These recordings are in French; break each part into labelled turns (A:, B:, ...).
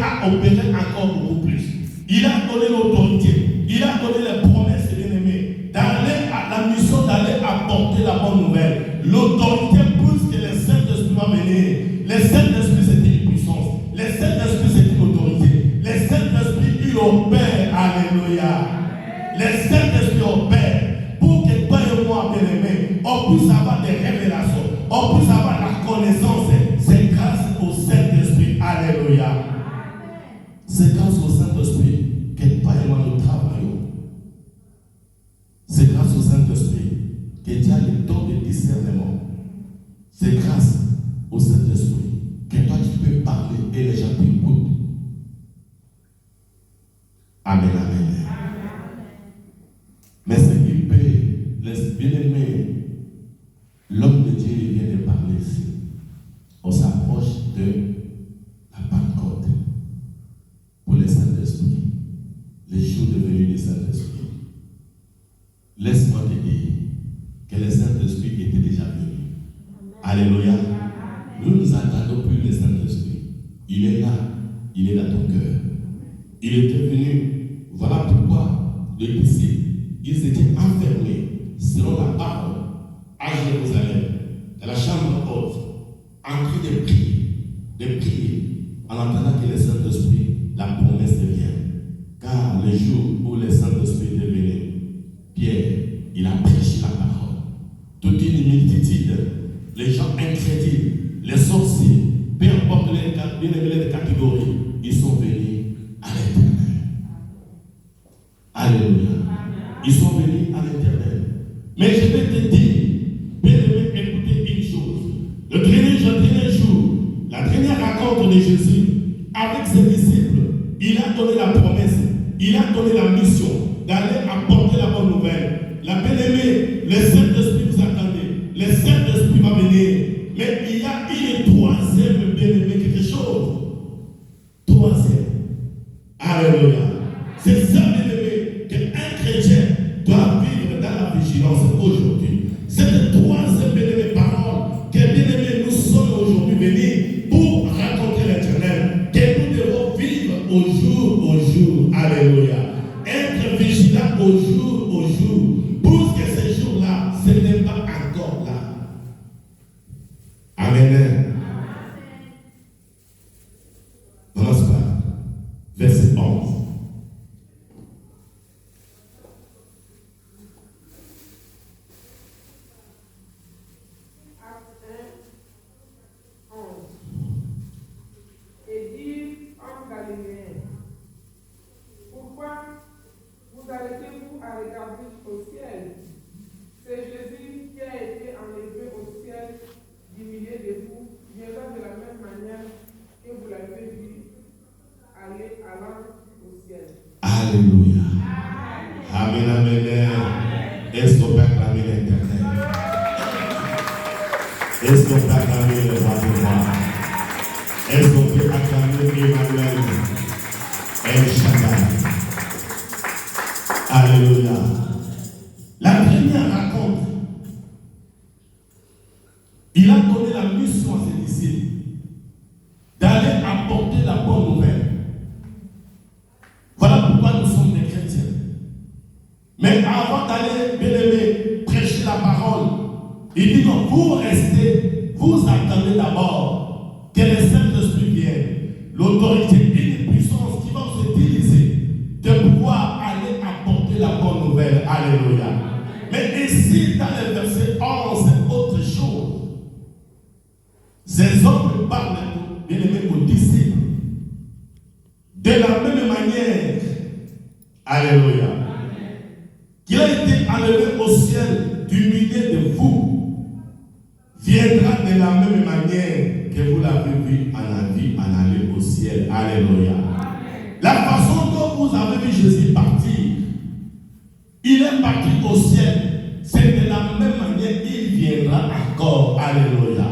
A: a opéré encore beaucoup plus. Il a donné l'autorité, il a donné les promesses, bien-aimés, d'aller à la mission, d'aller apporter la bonne nouvelle. L'autorité pousse que les Saint-Esprit va venir. Les Saint-Esprit, c'était une puissance. Les Saint-Esprit, c'est une autorité. Les Saint-Esprit, il opère. Alléluia. Les Saint-Esprit opèrent pour que toi et moi, bien-aimés, on puisse avoir des révélations, on puisse avoir la connaissance. C'est grâce au Saint-Esprit. Alléluia. C'est grâce au Saint-Esprit que toi et moi nous travaillons. C'est grâce au Saint-Esprit que tu as le don de discernement. C'est grâce au Saint-Esprit que toi tu peux parler et les gens t'écoutent. Amen, amen. Mais ce qui peut, les bien-aimés, l'homme de Dieu vient de parler ici. On s'approche de la Pentecôte pour le Saint-Esprit, les jours devenus du Saint-Esprit. Laisse-moi te dire que le Saint-Esprit était déjà venu. Alléluia. Nous ne nous attendons plus le Saint-Esprit. Il est là, il est dans ton cœur. Il était venu. Voilà pourquoi les disciples, ils étaient enfermés selon la parole à Jérusalem, dans la chambre haute, en train de prier, en attendant que le Saint-Esprit, la promesse devienne. Car le jour où le Saint-Esprit est venu, Pierre, il a prêché la parole. Toute une multitude, les gens incrédules, les sorciers, peu importe les catégories, ils sont venus à l'Éternel. Alléluia. Ils sont venus à l'Éternel. Mais je vais te dire, bien-aimé, écoutez une chose. Le dernier jour, la dernière rencontre de Jésus avec ses disciples, il a donné la promesse, il a donné la mission d'aller apporter la bonne nouvelle. La bien-aimée, le Saint-Esprit vous attendez. Le Saint-Esprit va venir. Mais il y a une troisième bien-aimé, quelque chose. Troisième. Alléluia. C'est ça, bien-aimé, qu'un chrétien doit vivre dans la vigilance aujourd'hui. Cette troisième bien-aimée parole que bien-aimé nous sommes aujourd'hui venus pour rencontrer l'Éternel, que nous devons vivre au jour. Alléluia. Être vigilant au jour. Pour que ces jours-là, ce n'est pas encore là. Amen. Commence par verset 11.
B: Et dit en Galiléen, pourquoi vous arrêtez-vous à regarder au ciel? C'est Jésus qui a été enlevé au ciel du milieu de vous, viendra de la même manière que vous l'avez vu allant au ciel.
A: Alléluia. Amen. Est-ce qu'on peut acclamer l'Éternel? Est-ce qu'on peut acclamer le roi de roi? Est-ce qu'on peut acclamer Emmanuel? El Shaddai. Alléluia. La première rencontre, il a donné la mission à ses disciples d'aller apporter la bonne nouvelle. Voilà pourquoi nous sommes des chrétiens. Mais avant d'aller, bien-aimé, prêcher la parole, il dit non, vous restez, vous attendez d'abord que le Saint-Esprit vienne. L'autorité, une puissance qui va vous utiliser de pouvoir aller apporter la bonne nouvelle. Alléluia. Mais ici, dans le verset 11, c'est autre chose. Ces hommes parlent, bien-aimés, aux disciples. De la même manière, alléluia, qu'il a été enlevé au ciel du milieu de vous, viendra de la même manière que vous l'avez vu en aller au ciel. Alléluia. La façon dont vous avez vu Jésus partir, il est parti au ciel. C'est de la même manière qu'il viendra encore. Alléluia.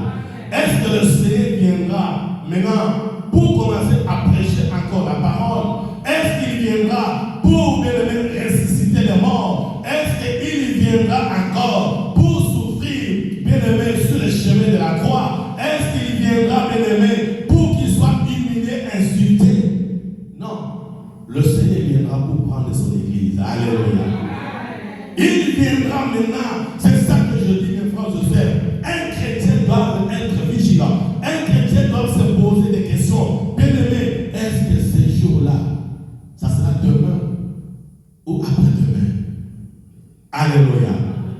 A: Est-ce que le Seigneur viendra maintenant pour commencer à prêcher encore la parole? Est-ce qu'il viendra pour ressusciter les morts? Est-ce qu'il viendra encore pour souffrir, bien-aimé, sur le chemin de la croix? Est-ce qu'il viendra, bien-aimé, pour qu'il soit humilié, insulté? le Seigneur viendra pour prendre son église. Alléluia. Il viendra maintenant. C'est ça que je dis, mes frères et sœurs. Un chrétien doit être vigilant. Un chrétien doit se poser des questions. Bien-aimé, est-ce que ces jours-là, ça sera demain ou après-demain? Alléluia.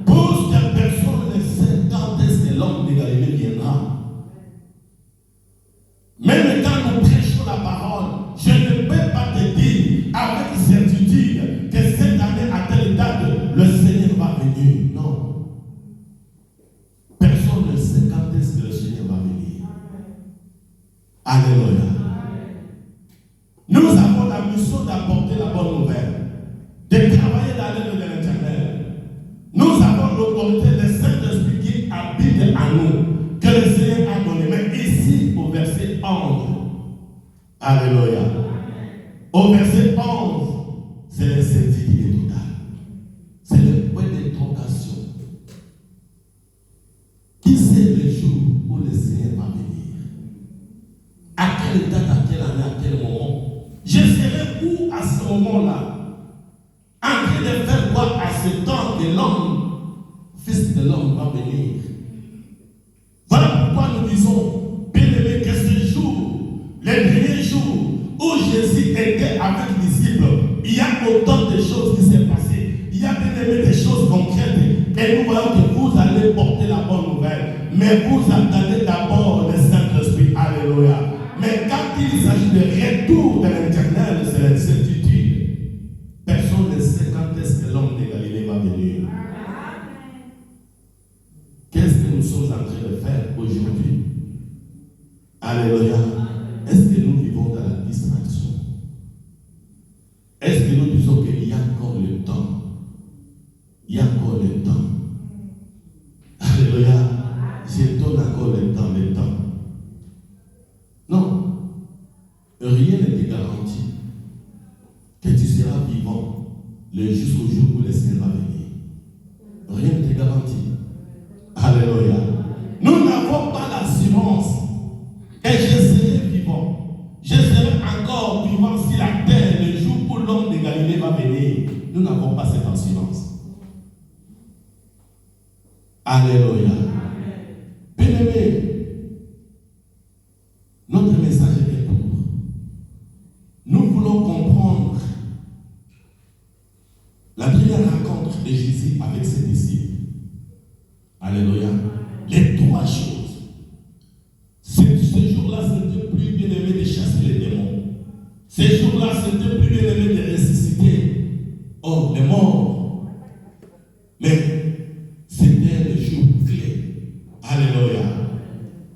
A: Pour que personne ne sait quand est-ce que l'homme de Galilée viendra. Même quand nous prêchons la parole, je ne peux pas te dire avec certitude que cette année, à telle date, le Seigneur va venir. Non. Personne ne sait quand est-ce que le Seigneur va venir. Alléluia. Nous avons la mission d'apporter la bonne nouvelle, de travailler dans l'œuvre de l'Éternel. Nous avons l'autorité de Saint-Esprit qui habite en nous, que le Seigneur a donné. Mais ici, au verset 11, alléluia. Au verset 11, c'est l'incertitude totale. C'est le point d'interrogation. Qui sait le jour où le Seigneur va venir? À quelle date, à quelle année, à quel moment? Je serai où à ce moment-là? En train de faire voir à ce temps que l'homme, fils de l'homme, va venir. Voilà pourquoi nous disons, bien-aimés, que ce jour, les derniers jours où Jésus était avec les disciples, il y a autant de choses qui s'est passées. Il y a bien-aimés des choses concrètes. Et nous voyons que vous allez porter la bonne nouvelle. Mais vous attendez d'abord le Saint-Esprit. Alléluia. Mais quand il s'agit de retour de l'Éternel, c'est l'incertitude. Personne ne sait quand est-ce que l'homme de Galilée va venir. Qu'est-ce que nous sommes en train de faire aujourd'hui? Alléluia. Est-ce que nous vivons dans la distraction? Est-ce que nous disons qu'il y a encore le temps? Il y a encore le temps. Alléluia. Je donne encore le temps, le temps. Non. Rien ne te garantit que tu seras vivant jusqu'au jour où le Seigneur va venir. Rien ne te garantit. Alléluia. Nous n'avons pas l'assurance que je serai vivant. Je serai encore vivant sur la terre le jour où l'homme de Galilée va venir. Nous n'avons pas cette assurance. Alléluia. Bien-aimés, notre message est court. Nous voulons comprendre la première rencontre de Jésus avec ses disciples. Alléluia. Les trois choses. Ce jour-là, c'était plus bien aimé de chasser les démons. Ce jour-là, c'était plus bien aimé de ressusciter. Oh, les morts. Mais c'était le jour clé. Alléluia.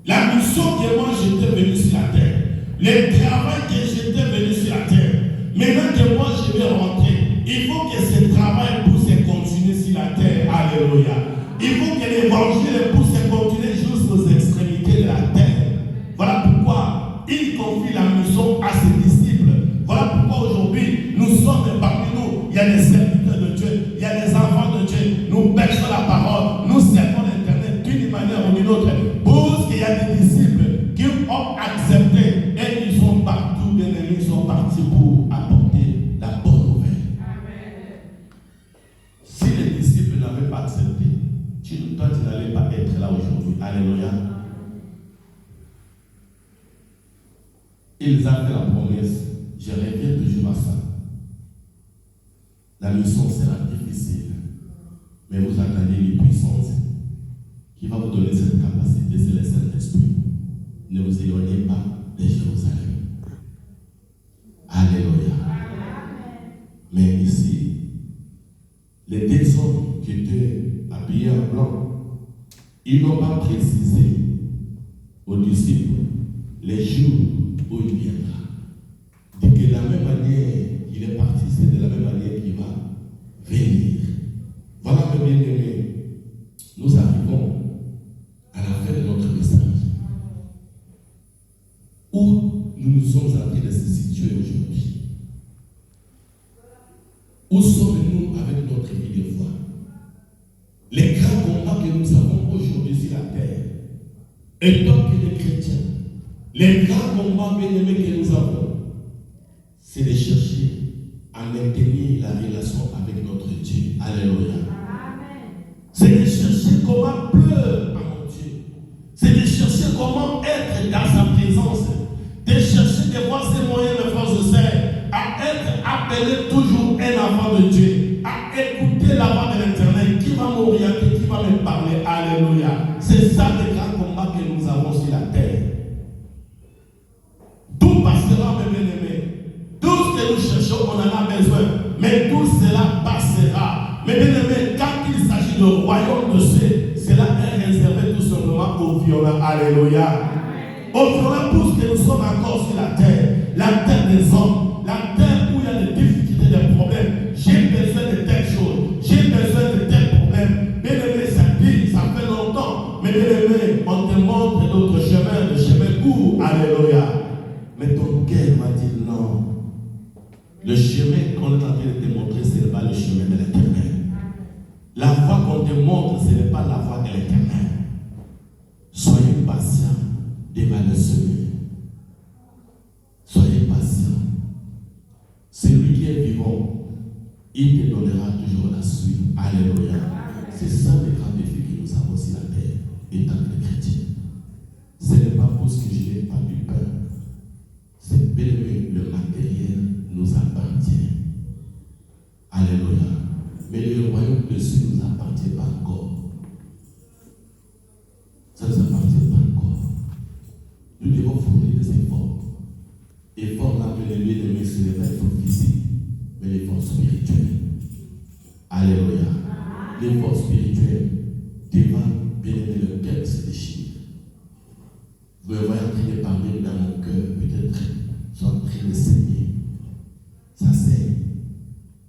A: La mission que moi j'étais venu sur la terre, le travail que j'étais venu sur la terre, maintenant que moi je vais rentrer, il faut que ce travail puisse continuer sur la terre. Alléluia. Il faut que l'évangile puisse continuer jusqu'aux extrémités de la terre. Voilà pourquoi il confie la mission à ses disciples. Voilà pourquoi aujourd'hui nous sommes parmi nous. Il y a des serviteurs de Dieu, il y a des enfants de Dieu. Nous prêchons la parole, nous servons l'Internet d'une manière ou d'une autre. Parce qu'il y a des disciples qui ont accepté et ils sont partout, bien aimés, ils sont partis pour apporter la bonne nouvelle. Amen. Si les disciples n'avaient pas accepté, toi tu n'allais pas être là aujourd'hui. Alléluia. Ils ont fait la promesse. Je reviens toujours à ça. La mission sera difficile. Mais vous attendez une puissance qui va vous donner cette capacité, c'est le Saint-Esprit. Ne vous éloignez pas de Jérusalem. Alléluia. Mais ici, les deux hommes qui étaient habillés en blanc, ils n'ont pas précisé aux disciples les jours où il viendra. Et que de la même manière qu'il est parti, c'est de la même manière qu'il va venir. Voilà, mes bien-aimés, nous arrivons à la fin de notre message. Où nous sommes en train de se situer aujourd'hui? Où sommes-nous avec notre vie de foi? Les grands combats que nous avons aujourd'hui sur la terre, et tant que les chrétiens, les grands combats bien-aimés que nous avons, c'est de chercher à maintenir la relation avec notre Dieu. Alléluia. C'est de chercher comment pleurer à mon Dieu. C'est de chercher comment être dans sa présence. De chercher de voir ses moyens, mes frères et sœurs, à être appelé toujours un enfant de Dieu, à écouter la voix de l'Éternel qui va m'orienter, qui va me parler. Alléluia. C'est ça le grand combat que nous avons sur la terre. Tout passera, mes bien-aimés. Tout ce que nous cherchons, on en a besoin. Mais tout cela passera. Mes bien-aimés, quand il s'agit du royaume de Dieu, cela est réservé tout simplement aux violents. Alléluia. Aux violents, pour ce que nous sommes encore sur la terre des hommes, la terre où il y a des difficultés, des problèmes. J'ai besoin de telle chose, j'ai besoin de tel problème. Bien-aimé, ça dit, ça fait longtemps. Mais bien-aimé, on te montre d'autres chemins, le chemin court. Alléluia. Mais ton cœur m'a dit non. Le chemin qu'on est en train de te montrer, ce n'est pas le chemin de l'Éternel. La voie qu'on te montre, ce n'est pas la voie de l'Éternel. Soyez patients devant le Seigneur. Soyez patients. Celui qui est vivant, il te donnera toujours la suite. Alléluia. C'est ça le grand défi que nous avons sur la terre, étant des chrétiens. Ce n'est pas pour ce que je n'ai pas du pain. C'est bel et bien le matériel nous appartient. Alléluia. Mais le royaume de Dieu ne nous appartient pas encore. Ça ne nous appartient pas encore. Nous devons fournir des efforts. Efforts là, bien aimés, ce n'est pas l'effort physique, mais l'effort spirituel. Alléluia. L'effort spirituel devant bien aimer le cœur se déchire. Vous me voyez en train de parler dans mon cœur, peut-être sont en train de saigner. Ça saigne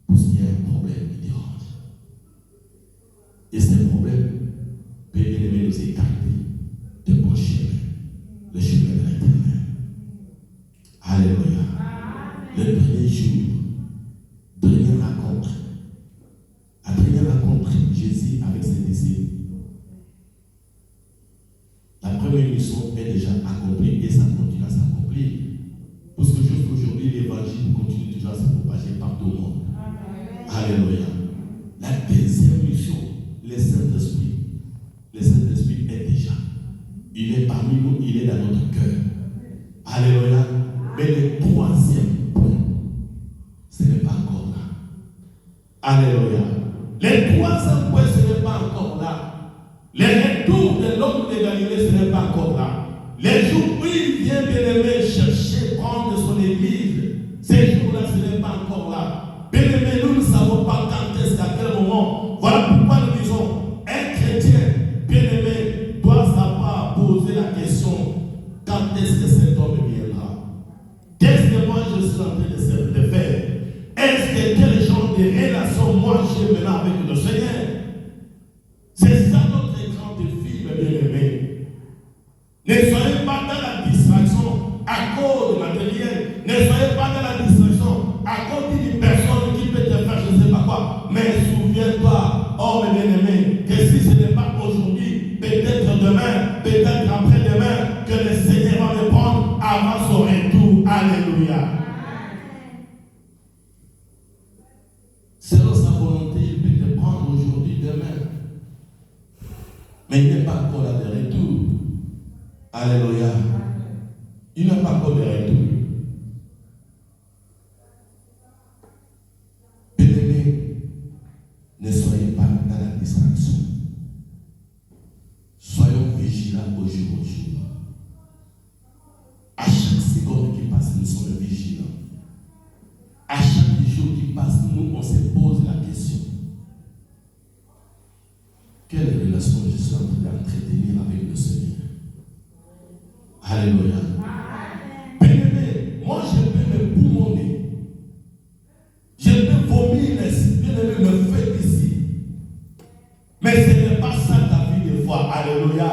A: parce qu'il y a un problème qui dérange. Et ce problème peut aimer nous écarter de bon chemin, le chemin de l'Éternel. Alléluia. Le dernier jour, dernière rencontre. La dernière rencontre, Jésus avec ses disciples. La première mission est déjà accomplie et ça continue à s'accomplir. Parce que jusqu'aujourd'hui, l'évangile continue toujours à se propager partout au monde. Alléluia. La deuxième mission, le Saint-Esprit. Le Saint-Esprit est déjà. Il est parmi nous, il est dans notre cœur. Alléluia. Mais le troisième point, ce n'est pas encore là. Alléluia. Le troisième point, ce n'est pas encore là. Le retour de l'homme de Galilée, ce n'est pas encore là. Les jours où il vient bien-aimé chercher, prendre son église, ces jours-là, ce n'est pas encore là. Bien-aimé, nous ne savons pas quand est-ce, qu'à quel moment. Voilà pourquoi nous disons, un chrétien, bien-aimé, doit savoir poser la question, quand est-ce que cet homme viendra? Qu'est-ce que moi je suis en train de faire? Est-ce que quel genre de relation moi j'ai maintenant avec le Seigneur? C'est ça notre grand défi, mes bien-aimés. Ne soyez pas dans la distraction à cause du matériel. Ne soyez pas dans la distraction à cause d'une personne qui peut te faire je ne sais pas quoi. Mais souviens-toi, oh mes bien-aimés, que si ce n'est pas aujourd'hui, peut-être demain, peut-être après-demain, que le Seigneur va me prendre avant son retour. Alléluia. Selon sa volonté, il peut te prendre aujourd'hui, demain. Mais il n'est pas encore là de retour. Alléluia. Il n'a pas encore de retour. Bien-aimés, ne soyez pas dans la distraction. Soyons vigilants au jour au jour. À chaque seconde qui passe, nous sommes vigilants. À chaque jour qui passe, nous, on se pose la question. Quelle relation je suis en train d'entretenir avec le Seigneur? Alléluia. Bien-aimé, moi je peux me boumonner. Je peux vomir le feu ici. Mais ce n'est pas ça ta vie de foi. Alléluia.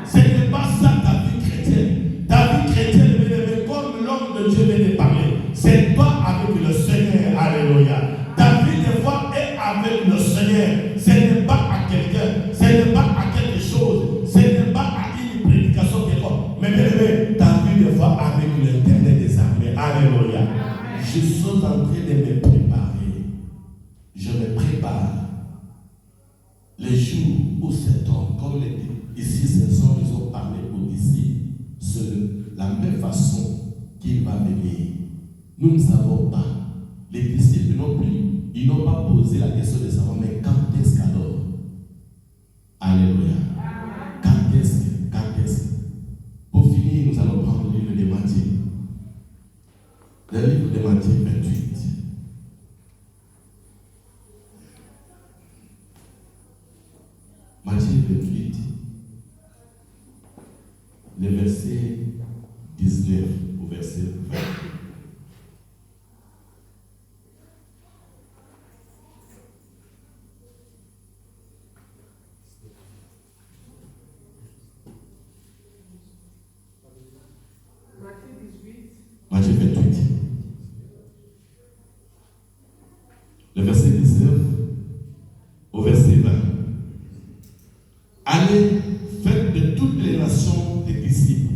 A: Ce n'est pas ça ta vie chrétienne. Ta vie chrétienne, bien-aimé, comme l'homme de Dieu vient de parler, c'est toi avec le Seigneur. Alléluia. Ta vie de foi est avec le Seigneur. Ce n'est pas à quelqu'un. Ce n'est pas à quelque chose. Ce n'est pas à une prédication quelconque. Mais bien aimé, ta vie Je suis en train de me préparer. Je me prépare. Les jours où cet homme, comme ici ces hommes, ils ont parlé aux disciples, c'est de la même façon qu'il va venir. Nous ne savons pas. Les disciples non plus, ils n'ont pas posé la question de savoir, mais quand est-ce qu'alors? Alléluia. Quand est-ce? Pour finir, nous allons prendre le livre de Matthieu. Le livre de Matthieu 28. Matthieu 28, le verset 19 au verset 20. Matthieu 28. Le verset 19 au verset 20. Allez, faites de toutes les nations des disciples,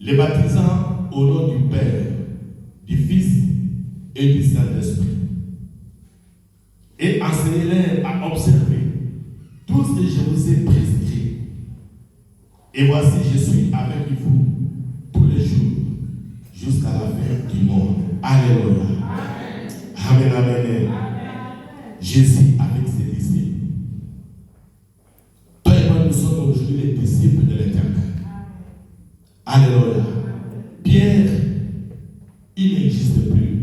A: les baptisant au nom du Père, du Fils et du Saint-Esprit. Et enseignez-les à observer tout ce que je vous ai prescrit. Et voici, je suis avec vous tous les jours jusqu'à la fin du monde. Alléluia. Amen, amen. Amen. Jésus avec ses disciples. Toi et moi, nous sommes aujourd'hui les disciples de l'Éternel. Alléluia. Pierre, il n'existe plus.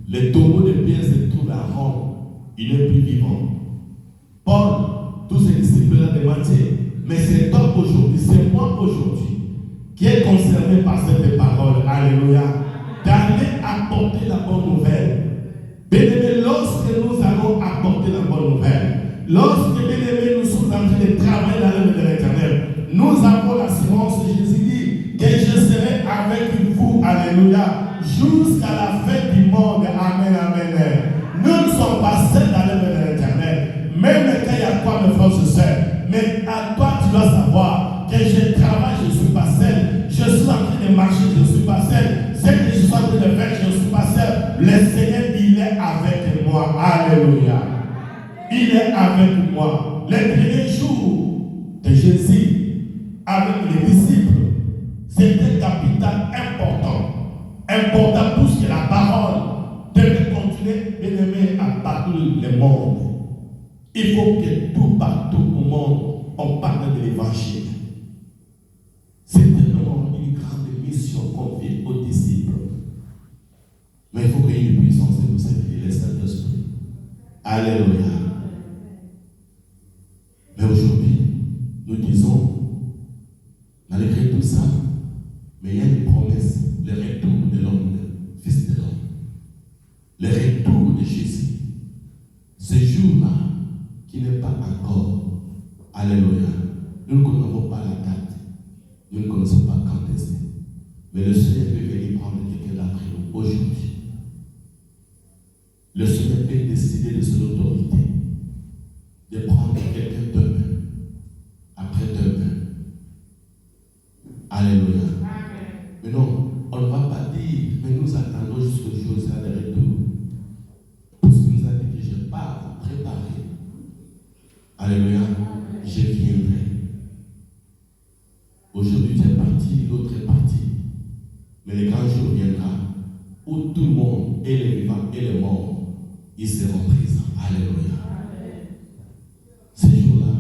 A: Le tombeau de Pierre se trouve à Rome. Il n'est plus vivant. Paul, tous ces disciples-là de Matthieu, mais c'est toi aujourd'hui, c'est moi aujourd'hui qui est concerné par cette parole. Alléluia. D'aller apporter la bonne nouvelle. Bien-aimés, lorsque nous allons apporter la bonne nouvelle, lorsque, bien-aimés, nous sommes en train de travailler dans l'œuvre de l'Éternel, nous avons l'assurance, Jésus dit, que je serai avec vous, alléluia, jusqu'à la fin du monde. Amen, amen. Nous ne sommes pas seuls dans l'œuvre de l'Éternel, même quand il y a quoi, mes frères et sœurs, mais à toi, tu dois savoir que je travaille, je ne suis pas seul, je suis en train de marcher, je ne suis pas seul, ce que je suis en train de faire, je ne suis pas seul. Le Seigneur, il est avec moi. Alléluia. Il est avec moi. Les premiers jours de Jésus avec les disciples, c'était capital important. Important pour que la parole devait continuer, bien aimé, à partout le monde. Il faut que tout partout au monde, on parle de l'évangile. C'est tellement une grande mission confiée aux disciples. Mais il faut qu'il y ait une puissance de vous servir, le Saint-Esprit. Alléluia. Mais aujourd'hui, nous disons, malgré tout ça, mais il y a une promesse, le retour de l'homme, le Fils de l'homme. Le retour de Jésus. Ce jour-là, qui n'est pas encore. Alléluia. Nous ne connaissons pas la date. Nous ne connaissons pas quand est-ce. Mais le Seigneur peut venir prendre quelqu'un d'après nous aujourd'hui. Le Seigneur peut décider de son autorité de prendre quelqu'un demain, après demain. Alléluia. Mais non, on ne va pas dire, mais nous attendons jusqu'au jour de retour. Parce qu'il nous a dit que je pars préparer. Alléluia. Je viendrai. Aujourd'hui, tu es parti, l'autre est parti. Mais le grand jour viendra où tout le monde, et les vivants et les morts, ils seront présents. Alléluia. Ce jour-là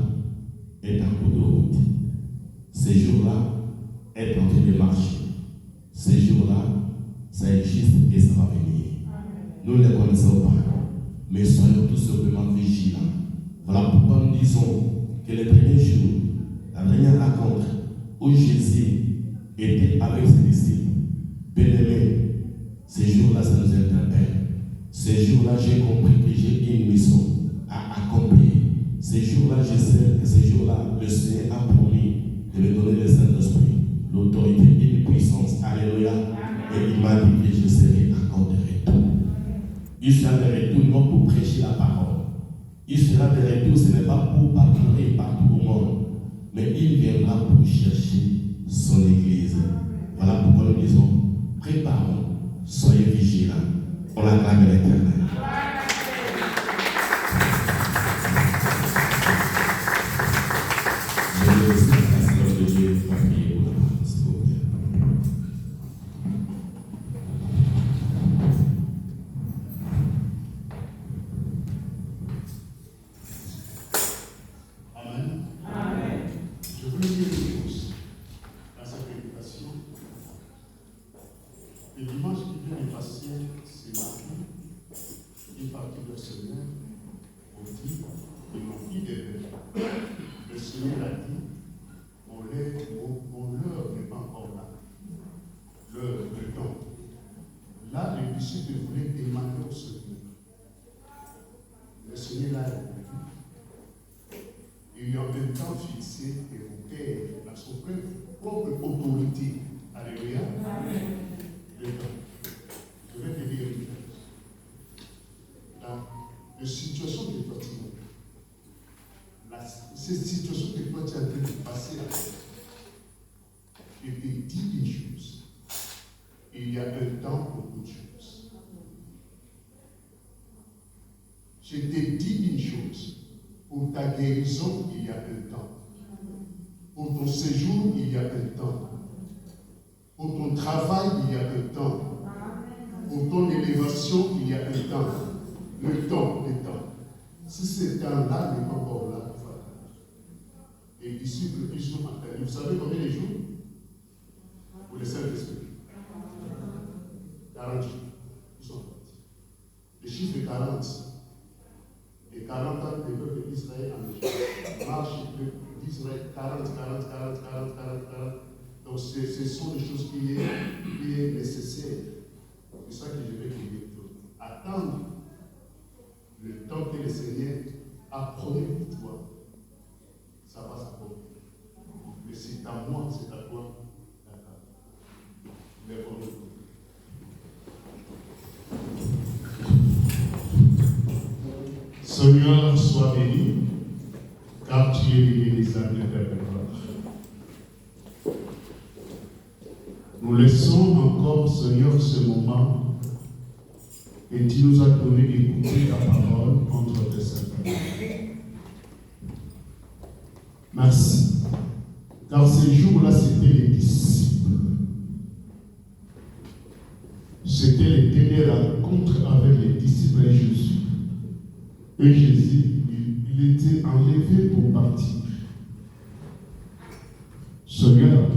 A: est en cours de route. Ce jour-là est en train de marcher. Ce jour-là, ça existe et ça va venir. Nous ne les connaissons pas. Mais soyons tout simplement vigilants. Voilà pourquoi nous disons que le premier jour, la dernière rencontre où Jésus était avec ses disciples, bien-aimés, ce jour-là, ça nous interpelle. Ce jour-là, j'ai compris que j'ai une mission à accomplir. Ce jour-là, je sais que ce jour-là, le Seigneur a promis de me donner le Saint-Esprit, l'autorité et la puissance. Alléluia. Et il m'a dit que je serai encore de retour. Il sera de retour non pour prêcher la parole. Il sera de retour, ce n'est pas pour parler partout au monde, mais il viendra pour chercher son Église. Voilà pourquoi nous disons, préparons Soyez vigilants. On l'acclame l'Éternel. Je vais laisser la Seigneur de Dieu pour prier pour la parole, s'il vous plaît.
C: Amen. Amen. Je voulais dire une chose dans cette prédication. Le dimanche qui vient de passer, c'est mardi, une partie de Seigneur ont dit, ils m'ont dit des vœux. Le Seigneur a dit, mon l'heure n'est pas encore là. L'heure, le temps. Là, les disciples voulaient demander au Seigneur. Le Seigneur l'a répondu. Il y a un temps fixé évoqué dans son propre autorité. Alléluia. Le temps. Je vais te dire une chose. Dans les situations que toi tu as, ces situations que toi tu es en train de passer là, je te dis une chose. Il y a un temps pour beaucoup de choses. Je te dis une chose. Pour ta guérison, il y a un temps. Pour ton séjour, il y a un temps. Pour ton travail, il y a un temps. Pour ton élévation, il y a un temps. Le temps. Si ce temps-là n'est pas encore là, les disciples, ils sont entendu. Vous savez combien de jours? Pour les Saint-Esprit. 40 jours. Ils sont partis. Le chiffre de 40. Et 40 ans de peuple d'Israël en Égypte. Marche d'Israël, 40. Donc ce sont des choses qui est nécessaire. C'est ça que je vais te dire. Attendre le temps que le Seigneur a promis pour toi. Ça va s'accomplir. Mais c'est à moi, c'est à toi. D'accord. Mais pour nous. Seigneur, sois béni, car tu es béni des âmes perpétuelles. Nous laissons encore, Seigneur, ce moment, et tu nous as donné d'écouter ta parole entre tes mains. Merci, car ces jours-là, c'était les disciples. C'était les dernières rencontres avec les disciples et Jésus. Et Jésus, il était enlevé pour partir. Seigneur,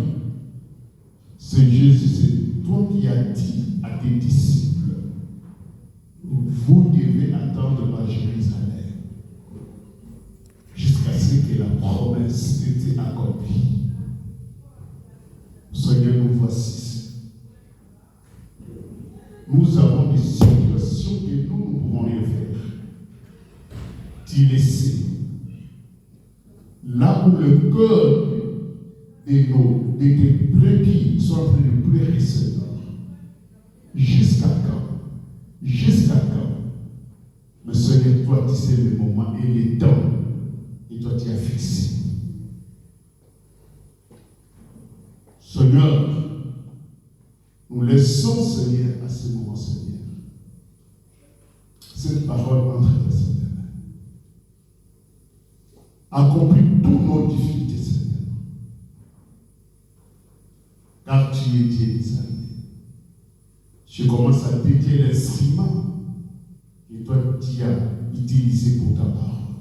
C: c'est Jésus, c'est toi qui as dit à tes disciples, vous devez attendre à Jérusalem jusqu'à ce que la promesse était accomplie. Seigneur, nous voici. Nous avons des situations que nous ne pouvons rien faire. T'y laisser. Là où le cœur de tes brebis sont en train de pleurer, Seigneur. Jusqu'à quand? Jusqu'à quand? Mais Seigneur, toi, tu sais le moment et les temps. Et toi, tu as fixé. Seigneur, nous laissons, Seigneur, à ce moment, Seigneur, cette parole entre tes Seigneur. Accomplis toutes nos difficultés, Seigneur. Car tu es Dieu des armées. Je commence à dédier l'instrument que toi tu as utilisé pour ta parole.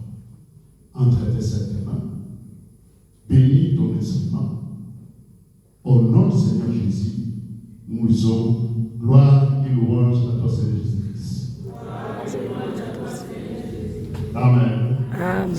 C: Entre tes mains. Bénis ton instrument. Au nom du Seigneur Jésus, nous disons gloire et louange à toi, Seigneur Jésus-Christ. Amen.
D: Amen.